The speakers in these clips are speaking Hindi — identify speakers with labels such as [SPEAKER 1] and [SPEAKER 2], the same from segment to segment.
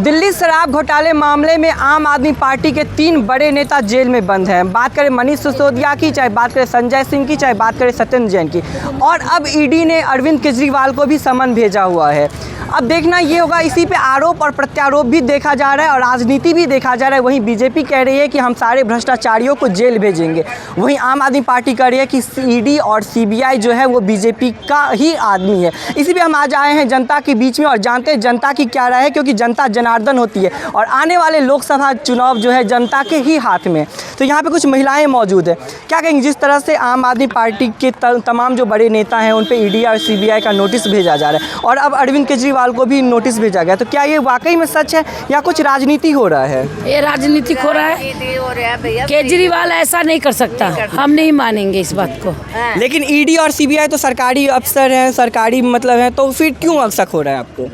[SPEAKER 1] दिल्ली शराब घोटाले मामले में आम आदमी पार्टी के 3 बड़े नेता जेल में बंद हैं। बात करें मनीष सिसोदिया की, चाहे बात करें संजय सिंह की, चाहे बात करें सत्येंद्र जैन की, और अब ईडी ने अरविंद केजरीवाल को भी समन भेजा हुआ है। अब देखना ये होगा, इसी पे आरोप और प्रत्यारोप भी देखा जा रहा है और राजनीति भी देखा जा रहा है। वहीं बीजेपी कह रही है कि हम सारे भ्रष्टाचारियों को जेल भेजेंगे, वहीं आम आदमी पार्टी कह रही है कि ईडी और सीबीआई जो है वो बीजेपी का ही आदमी है। इसी पे हम आज आए हैं जनता के बीच में और जानते हैं जनता की क्या राय है, क्योंकि जनता जनार्दन होती है और आने वाले लोकसभा चुनाव जो है जनता के ही हाथ में। तो यहाँ पे कुछ महिलाएं मौजूद है, क्या कहेंगे जिस तरह से आम आदमी पार्टी के तमाम जो बड़े नेता हैं उन पे ईडी और सीबीआई का नोटिस भेजा जा रहा है और अब अरविंद केजरीवाल को भी नोटिस भेजा गया, तो क्या ये वाकई में सच है या कुछ राजनीति हो रहा है?
[SPEAKER 2] ये राजनीति हो रहा है। केजरीवाल ऐसा नहीं कर सकता, हम नहीं मानेंगे इस बात को।
[SPEAKER 1] लेकिन ईडी और सीबीआई तो सरकारी अफसर हैं, सरकारी मतलब है, तो फिर क्यों शक हो रहा है आपको?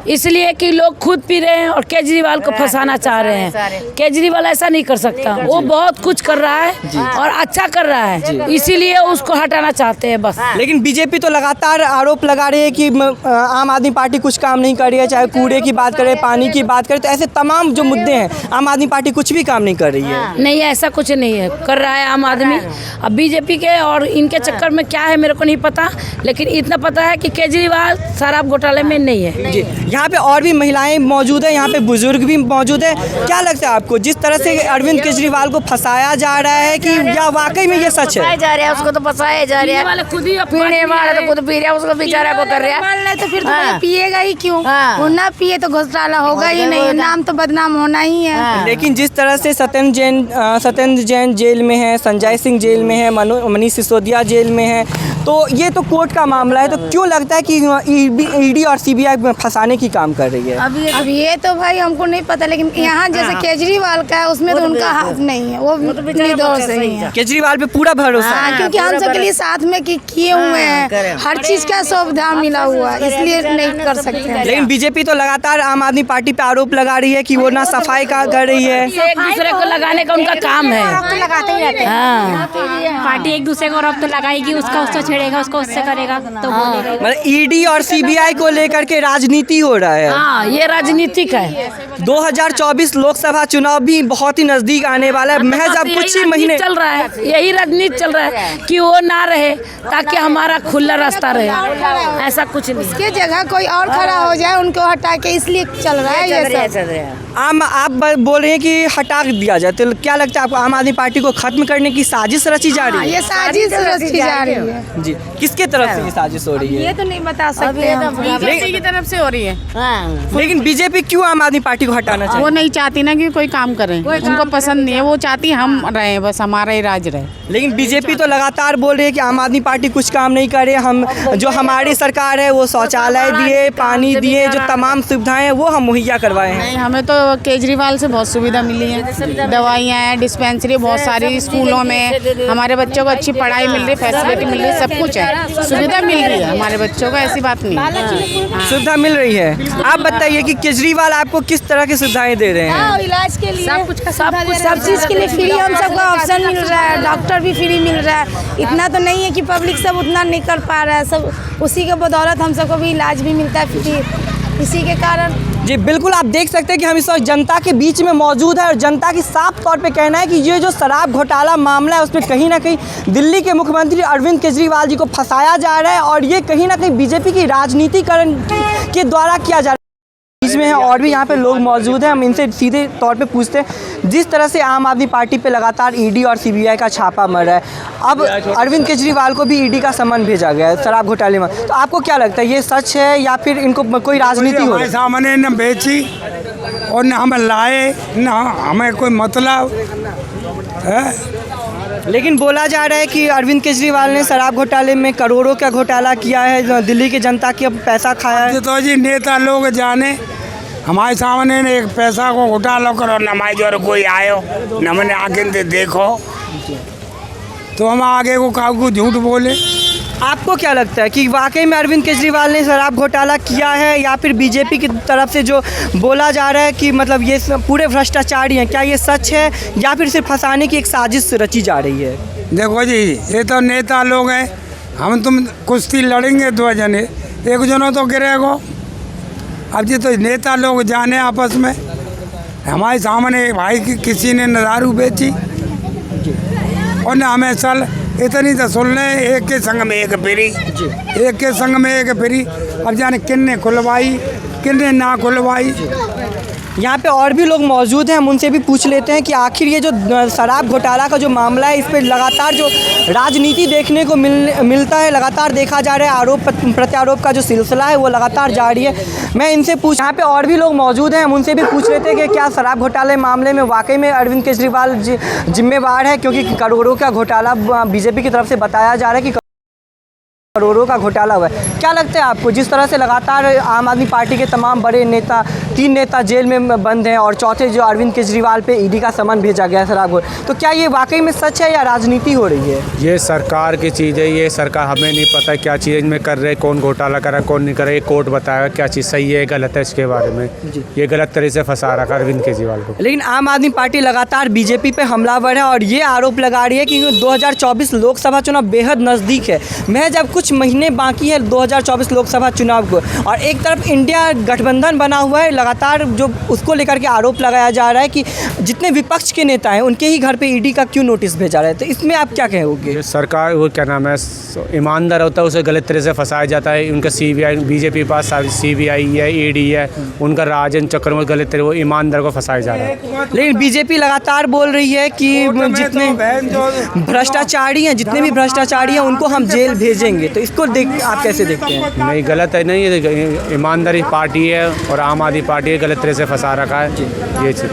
[SPEAKER 2] इसलिए कि लोग खुद पी रहे हैं और केजरीवाल को फंसाना चाह रहे हैं। केजरीवाल ऐसा नहीं कर सकता, वो बहुत कुछ कर रहा है और अच्छा कर रहा है, इसीलिए उसको हटाना चाहते हैं बस।
[SPEAKER 1] लेकिन बीजेपी तो लगातार आरोप लगा रही है कि आम आदमी पार्टी कुछ काम नहीं कर रही है, चाहे कूड़े की बात करें, पानी की बात करें, तो ऐसे तमाम जो मुद्दे हैं आम आदमी पार्टी कुछ भी काम नहीं कर रही है।
[SPEAKER 2] नहीं, ऐसा कुछ नहीं है, कर रहा है आम आदमी। अब बीजेपी के और इनके चक्कर में क्या है मेरे को नहीं पता, लेकिन इतना पता है कि केजरीवाल शराब घोटाले में नहीं है।
[SPEAKER 1] जी, यहाँ पे और भी महिलाएं मौजूद है, यहाँ पे बुजुर्ग भी मौजूद है। क्या लगता है आपको जिस तरह से अरविंद केजरीवाल को फंसाया जा रहा है कि या वाकई में ये सच है?
[SPEAKER 2] जा रहा है, उसको तो फंसाया जा रहा है, खुद ही पीने वाला तो खुद पी रहा है, उसको बेचारा को कर रहा है।
[SPEAKER 3] तो फिर तो पिएगा ही क्यों? वो ना पिए तो घोटाला होगा ही नहीं, नाम तो बदनाम होना ही है।
[SPEAKER 1] लेकिन जिस तरह से सत्येंद्र जैन जेल में है, संजय सिंह जेल में है, मनीष सिसोदिया जेल में है, तो ये तो कोर्ट का मामला है, तो क्यों लगता है कि ईडी और सीबीआई फंसाने की काम कर रही है?
[SPEAKER 3] अब ये तो भाई हमको नहीं पता, लेकिन यहाँ जैसे केजरीवाल का है उसमें तो उनका हाथ नहीं है, वो निर्दोष नहीं है।
[SPEAKER 1] केजरीवाल पे पूरा भरोसा है,
[SPEAKER 3] क्योंकि हम सबके लिए साथ में किए हुए हैं, हर चीज का सुविधा मिला हुआ है, इसलिए नहीं कर सकते।
[SPEAKER 1] लेकिन बीजेपी तो लगातार आम आदमी पार्टी पे आरोप लगा रही है कि वो ना सफाई का कर रही है।
[SPEAKER 2] एक दूसरे को लगाने का उनका काम है।
[SPEAKER 3] लगाते ही रहते हैं।
[SPEAKER 4] पार्टी एक दूसरे को आरोप तो लगाएगी, उसका उसको छेड़ेगा, उसको उससे करेगा तो बोलेगा।
[SPEAKER 1] मतलब ईडी और सीबीआई को लेकर के राजनीति हो रहा है।
[SPEAKER 2] हाँ, ये राजनीतिक है।
[SPEAKER 1] 2024 लोकसभा चुनाव भी बहुत ही नजदीक आने वाला है, महज अब कुछ ही महीने
[SPEAKER 2] चल रहा है, यही राजनीति चल रहा है कि वो ना रहे ताकि हमारा खुला रास्ता रहे, ऐसा कुछ नहीं।
[SPEAKER 3] इसके जगह कोई और खड़ा हो जाए उनको हटा के, इसलिए चल रहा है ये सब।
[SPEAKER 1] आप बोल रहे हैं कि हटा दिया जाए, तो क्या लगता है आपको आम आदमी पार्टी को खत्म करने की साजिश रची जा रही है?
[SPEAKER 3] ये साजिश रची जा रही है।
[SPEAKER 1] जी, किसके तरफ से ये साजिश हो रही है?
[SPEAKER 3] ये तो नहीं बता सकते हम।
[SPEAKER 4] बीजेपी की तरफ से हो रही है।
[SPEAKER 1] लेकिन बीजेपी क्यों आम आदमी पार्टी को हटाना चाहिए?
[SPEAKER 4] वो नहीं चाहती ना कि कोई काम करे, उनको पसंद नहीं है, वो चाहती हम रहे, बस हमारा ही राज रहे।
[SPEAKER 1] लेकिन बीजेपी तो लगातार बोल रही है कि आम आदमी पार्टी कुछ काम नहीं करे, हम जो हमारी सरकार है वो शौचालय दिए, पानी दिए, जो तमाम सुविधाएं हैं वो हम मुहैया करवाए हैं।
[SPEAKER 4] नहीं, हमें तो केजरीवाल से बहुत सुविधा मिली है, दवाइयाँ हैं, डिस्पेंसरी बहुत सारी, स्कूलों में हमारे बच्चों को अच्छी पढ़ाई मिल रही, फैसिलिटी मिल रही, सब कुछ है, सुविधा मिल रही है हमारे बच्चों को, ऐसी बात नहीं है।
[SPEAKER 1] सुविधा मिल रही है। आप बताइए कि केजरीवाल आपको किस तरह की सुविधाएं दे रहे हैं?
[SPEAKER 3] इलाज के लिए
[SPEAKER 4] सब कुछ का
[SPEAKER 3] सब चीज के लिए फ्री हम सबको ऑप्शन मिल रहा है, डॉक्टर भी फ्री मिल रहा है। इतना तो नहीं है कि पब्लिक सब उतना नहीं कर पा रहा है, सब उसी के बदौलत हम सबको भी इलाज भी मिलता है फ्री, इसी के कारण।
[SPEAKER 1] जी बिल्कुल, आप देख सकते हैं कि हम इस वक्त जनता के बीच में मौजूद है और जनता की साफ तौर पे कहना है कि ये जो शराब घोटाला मामला है उसमें कहीं ना कहीं दिल्ली के मुख्यमंत्री अरविंद केजरीवाल जी को फंसाया जा रहा है और ये कहीं ना कहीं बीजेपी की राजनीतिकरण के द्वारा किया जा रहा है। बीच में है और भी यहाँ पे लोग मौजूद हैं, हम इनसे सीधे तौर पे पूछते हैं। जिस तरह से आम आदमी पार्टी पे लगातार ईडी और सीबीआई का छापा मर रहा है, अब अरविंद केजरीवाल को भी ईडी का समन भेजा गया है शराब घोटाले में, तो आपको क्या लगता है ये सच है या फिर इनको कोई राजनीति हो रही है?
[SPEAKER 5] सामने न बेची और न हम लाए, न हमें कोई मतलब है।
[SPEAKER 1] लेकिन बोला जा रहा है कि अरविंद केजरीवाल ने शराब घोटाले में करोड़ों का घोटाला किया है, दिल्ली की जनता की पैसा खाया है।
[SPEAKER 5] तो जी नेता लोग जाने, हमारे सामने ने एक पैसा को घोटाला करो, न हमारे जो कोई आयो न मैंने आगे देखो, तो हम आगे को काहू झूठ बोले।
[SPEAKER 1] आपको क्या लगता है कि वाकई में अरविंद केजरीवाल ने शराब घोटाला किया है या फिर बीजेपी की तरफ से जो बोला जा रहा है कि मतलब ये पूरे भ्रष्टाचारी हैं, क्या ये सच है या फिर सिर्फ फंसाने की एक साजिश रची जा रही है?
[SPEAKER 5] देखो जी, ये तो नेता लोग हैं, हम तुम कुश्ती लड़ेंगे 2 जने, एक जनो तो गिरेगो, अब ये तो नेता लोग जाने आपस में। हमारे सामने भाई किसी ने न दारू बेची और न हमें सल इतनी तो सुन लें, एक के संग में एक फिरी, एक के संग में एक फिरी। अब जाने किन्ने खुलवाई किन्ने ना खुलवाई।
[SPEAKER 1] यहाँ पे और भी लोग मौजूद हैं, हम उनसे भी पूछ लेते हैं कि आखिर ये जो शराब घोटाला का जो मामला है, इस पर लगातार जो राजनीति देखने को मिलता है, लगातार देखा जा रहा है, आरोप प्रत्यारोप का जो सिलसिला है वो लगातार जारी है। मैं इनसे यहाँ पे और भी लोग मौजूद हैं, हम उनसे भी पूछ लेते हैं कि क्या शराब घोटाले मामले में वाकई में अरविंद केजरीवाल जिम्मेवार है, क्योंकि करोड़ों का घोटाला बीजेपी की तरफ से बताया जा रहा है कि करोड़ों का घोटाला हुआ है। क्या लगता है आपको, जिस तरह से लगातार आम आदमी पार्टी के तमाम बड़े नेता, 3 नेता जेल में बंद हैं और चौथे जो अरविंद केजरीवाल पे ईडी का समन भेजा गया है शराब घोटाला, तो क्या ये वाकई में सच है या राजनीति हो रही है?
[SPEAKER 6] ये सरकार की चीज़ है, ये सरकार हमें नहीं पता क्या चीज़ में कर रहे, कौन घोटाला कर रहा है कौन नहीं कर रहा है। कोर्ट बताएगा क्या चीज़ सही है गलत है, इसके बारे में ये गलत तरह से फंसा रखा अरविंद केजरीवाल को।
[SPEAKER 1] लेकिन आम आदमी पार्टी लगातार बीजेपी पे हमलावर है और ये आरोप लगा रही है कि 2024 लोकसभा चुनाव बेहद नज़दीक है, महज अब कुछ महीने बाकी है 2024 लोकसभा चुनाव को, और एक तरफ इंडिया गठबंधन बना हुआ है, लगातार जो उसको लेकर के आरोप लगाया जा रहा है कि जितने विपक्ष के नेता हैं उनके ही घर पे ईडी का क्यों नोटिस भेजा रहा है, तो इसमें आप क्या कहोगे?
[SPEAKER 6] सरकार वो क्या नाम है, ईमानदार होता है उसे गलत तरह से फंसाया जाता है। उनका सीबीआई, बीजेपी पास सीबीआई है, ईडी है, उनका राज इन चक्कर में गलत तरह वो ईमानदार को फंसाया जा रहा है।
[SPEAKER 1] लेकिन बीजेपी लगातार बोल रही है कि जितने भ्रष्टाचारी हैं, जितने भी भ्रष्टाचारी हैं उनको हम जेल भेजेंगे, तो इसको आप कैसे देखते हैं?
[SPEAKER 6] नहीं, गलत है, नहीं, ये ईमानदारी पार्टी है और आम आदमी पार्टी गलत तरह से फंसा रखा है ये चीज़।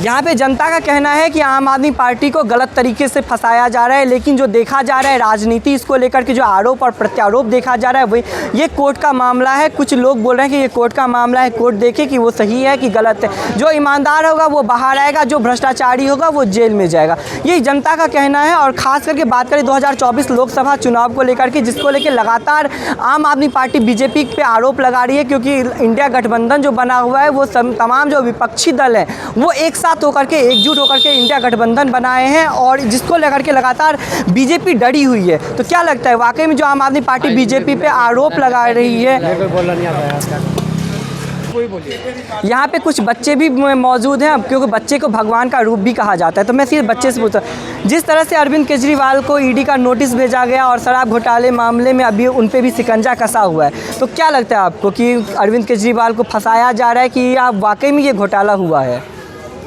[SPEAKER 1] यहाँ पे जनता का कहना है कि आम आदमी पार्टी को गलत तरीके से फंसाया जा रहा है, लेकिन जो देखा जा रहा है राजनीति, इसको लेकर के जो आरोप और प्रत्यारोप देखा जा रहा है वही ये कोर्ट का मामला है। कुछ लोग बोल रहे हैं कि ये कोर्ट का मामला है, कोर्ट देखे कि वो सही है कि गलत है, जो ईमानदार होगा वो बाहर आएगा, जो भ्रष्टाचारी होगा वो जेल में जाएगा, ये जनता का कहना है। और ख़ास करके बात करें 2024 लोकसभा चुनाव को लेकर के, जिसको लेकर लगातार आम आदमी पार्टी बीजेपी पे आरोप लगा रही है, क्योंकि इंडिया गठबंधन जो बना हुआ है वो तमाम जो विपक्षी दल हैं वो एक साथ होकर के, एकजुट होकर के इंडिया गठबंधन बनाए हैं, और जिसको लेकर के लगातार बीजेपी डरी हुई है। तो क्या लगता है वाकई में जो आम आदमी पार्टी बीजेपी पे आरोप लगा रही है? यहाँ पे कुछ बच्चे भी मौजूद हैं, क्योंकि बच्चे को भगवान का रूप भी कहा जाता है, तो मैं सिर्फ बच्चे से पूछता हूँ, जिस तरह से अरविंद केजरीवाल को ईडी का नोटिस भेजा गया और शराब घोटाले मामले में अभी उन पे भी शिकंजा कसा हुआ है, तो क्या लगता है आपको कि अरविंद केजरीवाल को फंसाया जा रहा है कि आप वाकई में ये घोटाला हुआ है?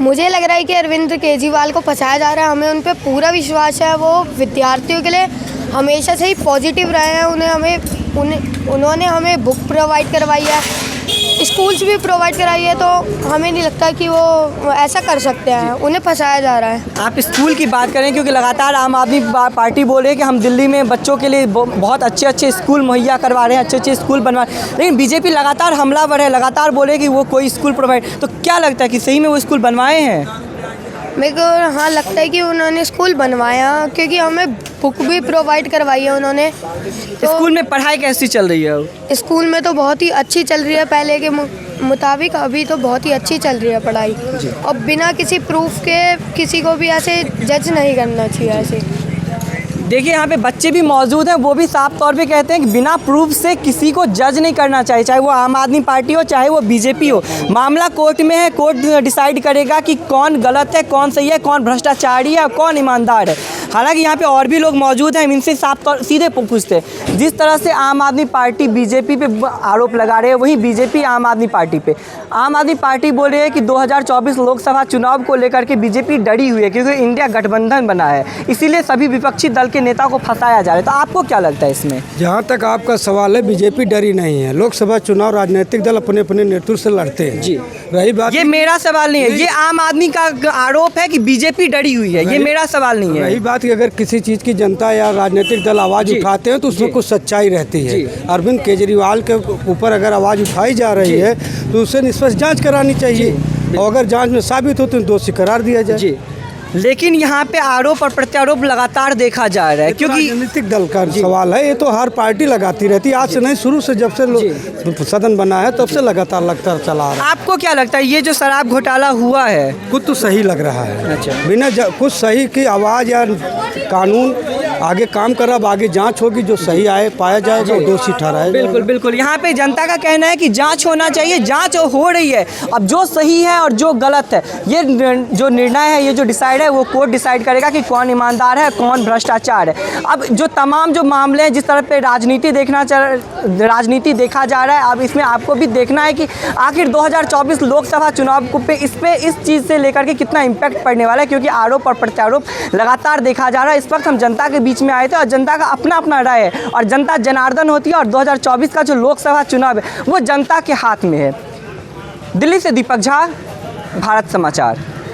[SPEAKER 3] मुझे लग रहा है कि अरविंद केजरीवाल को फंसाया जा रहा है, हमें उन पर पूरा विश्वास है। वो विद्यार्थियों के लिए हमेशा से ही पॉजिटिव रहे हैं, उन्होंने हमें बुक प्रोवाइड करवाई है, स्कूल्स भी प्रोवाइड कराई है, तो हमें नहीं लगता कि वो ऐसा कर सकते हैं, उन्हें फंसाया जा रहा है।
[SPEAKER 1] आप स्कूल की बात करें, क्योंकि लगातार आम आदमी पार्टी बोल रही है कि हम दिल्ली में बच्चों के लिए बहुत अच्छे स्कूल मुहैया करवा रहे हैं, अच्छे स्कूल बनवा रहे हैं, लेकिन बीजेपी लगातार हमलावर है, लगातार बोले कि वो कोई स्कूल प्रोवाइड, तो क्या लगता है कि सही में वो स्कूल बनवाए हैं?
[SPEAKER 3] मेरे को हाँ लगता है कि उन्होंने स्कूल बनवाया, क्योंकि हमें बुक भी प्रोवाइड करवाई है उन्होंने। तो
[SPEAKER 1] स्कूल में पढ़ाई कैसी चल रही है?
[SPEAKER 3] स्कूल में तो बहुत ही अच्छी चल रही है, पहले के मुताबिक अभी तो बहुत ही अच्छी चल रही है पढ़ाई, और बिना किसी प्रूफ के किसी को भी ऐसे जज नहीं करना चाहिए ऐसे।
[SPEAKER 1] देखिए यहाँ पे बच्चे भी मौजूद हैं, वो भी साफ तौर पे कहते हैं कि बिना प्रूफ से किसी को जज नहीं करना चाहिए, चाहे वो आम आदमी पार्टी हो चाहे वो बीजेपी हो। मामला कोर्ट में है, कोर्ट डिसाइड करेगा कि कौन गलत है, कौन सही है, कौन भ्रष्टाचारी है, कौन ईमानदार है। हालांकि यहाँ पे और भी लोग मौजूद हैं, हम इनसे साफ तौर सीधे पूछते हैं, जिस तरह से आम आदमी पार्टी बीजेपी पे आरोप लगा रहे हैं, वहीं बीजेपी आम आदमी पार्टी पे, आम आदमी पार्टी बोल रही है कि 2024 लोकसभा चुनाव को लेकर के बीजेपी डरी हुई है, क्योंकि इंडिया गठबंधन बना है, इसीलिए सभी विपक्षी दल के नेता को फंसाया जा रहा है। तो आपको क्या लगता है इसमें?
[SPEAKER 7] जहाँ तक आपका सवाल है, बीजेपी डरी नहीं है। लोकसभा चुनाव राजनीतिक दल अपने अपने नेतृत्व से लड़ते हैं जी। रही बात,
[SPEAKER 1] ये मेरा सवाल नहीं है, ये आम आदमी का आरोप है कि बीजेपी डरी हुई है, ये मेरा सवाल नहीं है।
[SPEAKER 7] रही बात कि अगर किसी चीज़ की जनता या राजनीतिक दल आवाज़ उठाते हैं तो उसमें कुछ सच्चाई रहती है। अरविंद केजरीवाल के ऊपर अगर आवाज़ उठाई जा रही है तो उससे निष्पक्ष जाँच करानी चाहिए, और अगर जाँच में साबित हो तो दोषी करार दिया जाए।
[SPEAKER 1] लेकिन यहाँ पे आरोप और प्रत्यारोप लगातार देखा जा रहा है, क्योंकि
[SPEAKER 7] राजनीतिक दल का सवाल है, ये तो हर पार्टी लगाती रहती है, आज से नहीं, शुरू से जब से सदन बना है तब से लगातार लगता चला रहा है।
[SPEAKER 1] आपको क्या लगता है ये जो शराब घोटाला हुआ है?
[SPEAKER 7] कुछ तो सही लग रहा है, बिना कुछ सही की आवाज़ या कानून आगे काम कर रहा, अब आगे जांच होगी, जो सही आए पाया जाएगा और दोषी ठहराया
[SPEAKER 1] बिल्कुल बिल्कुल। यहाँ पे जनता का कहना है कि जांच होना चाहिए, जांच हो रही है। अब जो सही है और जो गलत है, ये जो निर्णय है, ये जो डिसाइड है, वो कोर्ट डिसाइड करेगा कि कौन ईमानदार है, कौन भ्रष्टाचार है। अब जो तमाम जो मामले हैं, जिस तरह पे राजनीति देखा जा रहा है, अब इसमें आपको भी देखना है कि आखिर 2024 लोकसभा चुनाव को पे इस चीज़ से लेकर के कितना इम्पैक्ट पड़ने वाला है, क्योंकि आरोप और प्रत्यारोप लगातार देखा जा रहा है। इस वक्त हम जनता के बीच में आए थे और जनता का अपना अपना राय है और जनता जनार्दन होती है और 2024 का जो लोकसभा चुनाव है वो जनता के हाथ में है। दिल्ली से दीपक झा, भारत समाचार।